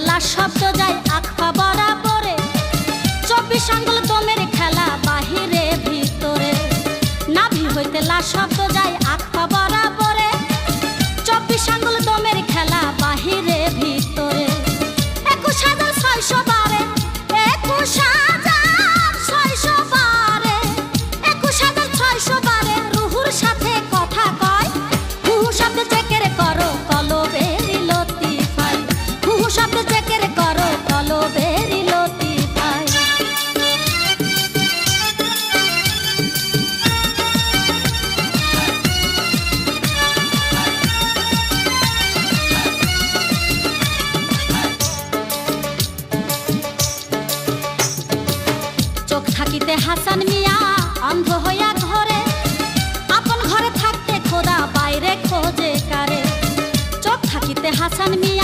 লাশ শব্দ যায় আখপা বরাবরে, 24 আঙ্গুল দমের খেলা বাহিরে ভিতরে। নাভি হইতে লাশ শব্দ যায় আখপা বরাবরে, 24 আঙ্গুল দমের খেলা বাহিরে ভিতরে। 21,600 বারে, 21,600 বারে, 21,600 বারে রুহুর সাথে কথা কয়। হুহু শব্দে চেকের করো কলবেরি লতিফাই, হুহু শব্দে চেকের করো কলবেরি লতিফাই। চোখ থাকিতে হাসান মিয়া অন্ধ হইয়া ঘরে, আপন ঘরে থাকতে খোদা বাইরে খোঁজে কারে। চোখ থাকিতে হাসান মিয়া